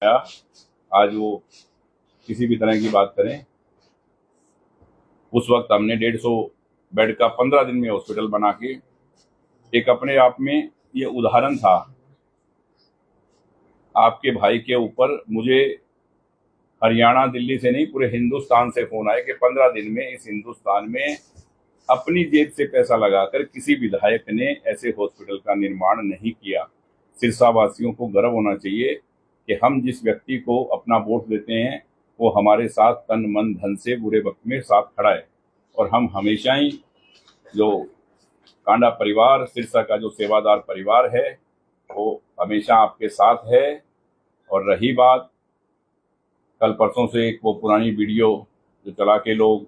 आज वो किसी भी तरह की बात करें, उस वक्त हमने 150 बेड का 15 दिन में हॉस्पिटल बना के एक अपने आप में ये उदाहरण था। आपके भाई के ऊपर मुझे हरियाणा दिल्ली से नहीं पूरे हिंदुस्तान से फोन आए कि 15 दिन में इस हिंदुस्तान में अपनी जेब से पैसा लगाकर किसी विधायक ने ऐसे हॉस्पिटल का निर्माण नहीं किया। सिरसा वासियों को गर्व होना चाहिए कि हम जिस व्यक्ति को अपना वोट देते हैं वो हमारे साथ तन मन धन से बुरे वक्त में साथ खड़ा है, और हम हमेशा ही जो कांडा परिवार, सिरसा का जो सेवादार परिवार है, वो हमेशा आपके साथ है। और रही बात कल परसों से एक वो पुरानी वीडियो जो चला के लोग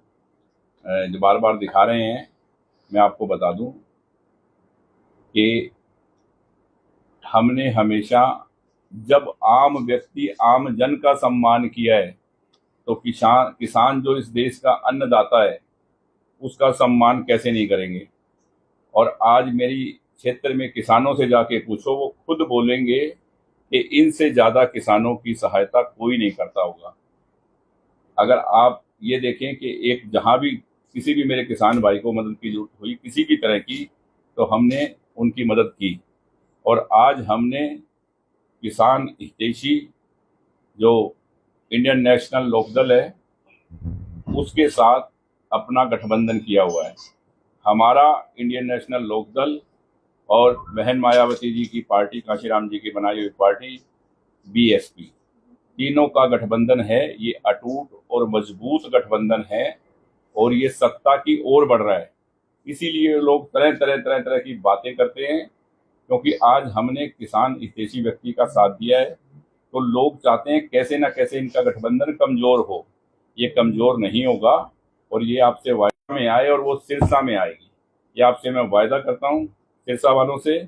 जो बार बार दिखा रहे हैं, मैं आपको बता दूं कि हमने हमेशा जब आम व्यक्ति आम जन का सम्मान किया है तो किसान जो इस देश का अन्नदाता है उसका सम्मान कैसे नहीं करेंगे। और आज मेरी क्षेत्र में किसानों से जाके पूछो, वो खुद बोलेंगे कि इनसे ज्यादा किसानों की सहायता कोई नहीं करता होगा। अगर आप ये देखें कि एक जहां भी किसी भी मेरे किसान भाई को मदद की जरूरत हुई किसी भी तरह की, तो हमने उनकी मदद की। और आज हमने किसान हितैषी जो इंडियन नेशनल लोकदल है उसके साथ अपना गठबंधन किया हुआ है। हमारा इंडियन नेशनल लोकदल और बहन मायावती जी की पार्टी, काशीराम जी की बनाई हुई पार्टी बीएसपी, तीनों का गठबंधन है। ये अटूट और मजबूत गठबंधन है और ये सत्ता की ओर बढ़ रहा है। इसीलिए लोग तरह तरह की बातें करते हैं, क्योंकि आज हमने किसान हितैषी व्यक्ति का साथ दिया है। तो लोग चाहते हैं कैसे ना कैसे इनका गठबंधन कमजोर हो। ये कमजोर नहीं होगा और ये आपसे वायदा में आए और वो सिरसा में आएगी, ये आपसे मैं वायदा करता हूँ सिरसा वालों से।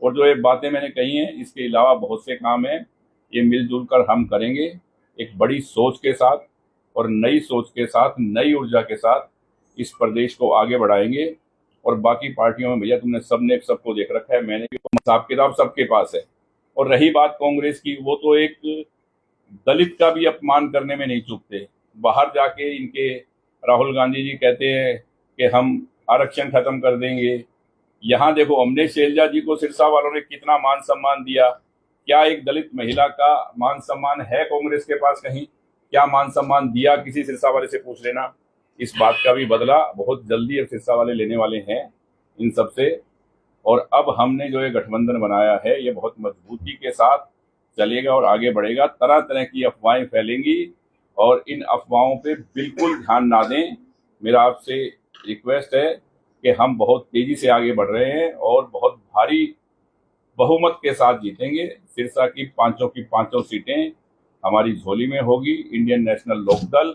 और जो ये बातें मैंने कही हैं, इसके अलावा बहुत से काम हैं, ये मिलजुल कर हम करेंगे एक बड़ी सोच के साथ और नई सोच के साथ, नई ऊर्जा के साथ इस प्रदेश को आगे बढ़ाएंगे। और बाकी पार्टियों में भैया तुमने सबने सबको देख रखा है, मैंने भी, हिसाब किताब सबके पास है। और रही बात कांग्रेस की, वो तो एक दलित का भी अपमान करने में नहीं चूकते। बाहर जाके इनके राहुल गांधी जी कहते हैं कि हम आरक्षण खत्म कर देंगे। यहाँ देखो, हमने शैलजा जी को सिरसा वालों ने कितना मान सम्मान दिया। क्या एक दलित महिला का मान सम्मान है कांग्रेस के पास कहीं? क्या मान सम्मान दिया किसी सिरसा वाले से पूछ लेना। इस बात का भी बदला बहुत जल्दी अब सिरसा वाले लेने वाले हैं इन सब से। और अब हमने जो ये गठबंधन बनाया है ये बहुत मजबूती के साथ चलेगा और आगे बढ़ेगा। तरह तरह की अफवाहें फैलेंगी और इन अफवाहों पे बिल्कुल ध्यान ना दें। मेरा आपसे रिक्वेस्ट है कि हम बहुत तेजी से आगे बढ़ रहे हैं और बहुत भारी बहुमत के साथ जीतेंगे। सिरसा की पांचों सीटें हमारी झोली में होगी। Indian national Lokdal,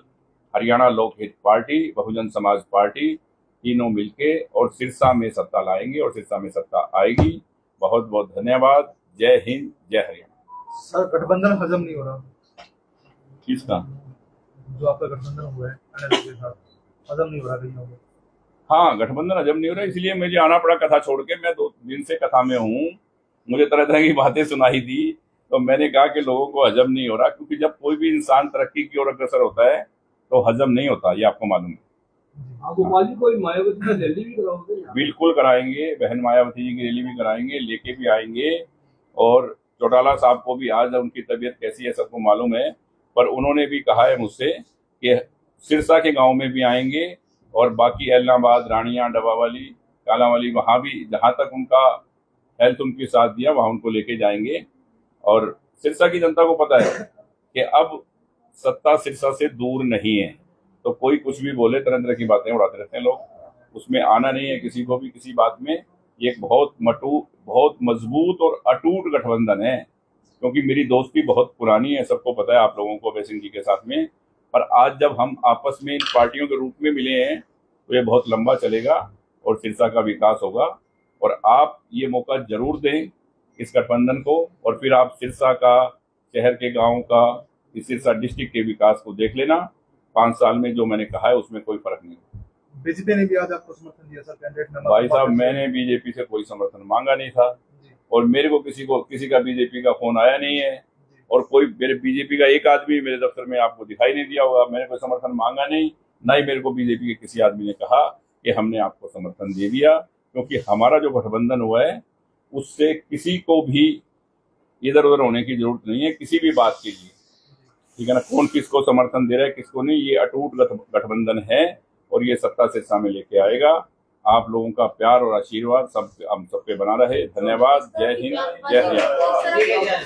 Haryana Lokhit party, Bahujan Samaj party, तीनों मिलके और सिरसा में सत्ता लाएंगे और सिरसा में सत्ता आएगी। बहुत बहुत धन्यवाद। जय हिंद, जय हरियाणा। सर, गठबंधन हजम नहीं हो रहा। किसका? जो आपका गठबंधन हुआ है अनिल के साथ, हजम नहीं हो रहा कहीं हो। हाँ, गठबंधन हजम नहीं हो रहा, इसलिए मुझे आना पड़ा कथा छोड़ के। मैं 2 दिन से कथा में हूँ, मुझे तरह तरह की बातें सुनाई दी, तो मैंने कहा कि लोगों को हजम नहीं हो रहा, क्योंकि जब कोई भी इंसान तरक्की की ओर अग्रसर होता है तो हजम नहीं होता, ये आपको मालूम है। गोपाल जी, कोई मायावती की रैली भी कराओगे? बिल्कुल कराएंगे, बहन मायावती जी की रैली भी कराएंगे, लेके भी आएंगे। और चौटाला साहब को भी, आज उनकी तबीयत कैसी है सबको मालूम है, पर उन्होंने भी कहा है मुझसे कि सिरसा के गांव में भी आएंगे और बाकी एलनाबाद, रानिया, डबावाली, कालावाली, वहां भी जहां तक उनका हेल्थ उनके साथ दिया वहां उनको लेके जाएंगे। और सिरसा की जनता को पता है कि अब सत्ता सिरसा से दूर नहीं है, तो कोई कुछ भी बोले, तरह तरह की बातें उड़ाते रहते हैं लोग, उसमें आना नहीं है किसी को भी किसी बात में। ये एक बहुत मजबूत और अटूट गठबंधन है, क्योंकि मेरी दोस्ती बहुत पुरानी है, सबको पता है, आप लोगों को, अभय सिंह जी के साथ में। पर आज जब हम आपस में इन पार्टियों के रूप में मिले हैं तो ये बहुत लंबा चलेगा और सिरसा का विकास होगा। और आप ये मौका जरूर दें इस गठबंधन को, और फिर आप सिरसा का, शहर के, गाँव का, इस सिरसा डिस्ट्रिक्ट के विकास को देख लेना। 5 साल में जो मैंने कहा है उसमें कोई फर्क नहीं होगा। बीजेपी ने भी आज आपको समर्थन दिया सर, कैंडिडेट में? भाई साहब, मैंने बीजेपी से कोई समर्थन मांगा नहीं था और मेरे को किसी का बीजेपी का फोन आया नहीं है। और कोई मेरे बीजेपी का एक आदमी मेरे दफ्तर में आपको दिखाई नहीं दिया होगा। मैंने कोई समर्थन मांगा नहीं, ना ही मेरे को बीजेपी के किसी आदमी ने कहा कि हमने आपको समर्थन दे दिया, क्योंकि हमारा जो गठबंधन हुआ है उससे किसी को भी इधर उधर होने की जरूरत नहीं है किसी भी बात के लिए, ठीक है ना। कौन किसको समर्थन दे रहा है किसको नहीं, ये अटूट गठबंधन है और ये सत्ता से सामने लेके आएगा। आप लोगों का प्यार और आशीर्वाद सब हम सब पे बना रहे। धन्यवाद। जय हिंद, जय हरियाणा।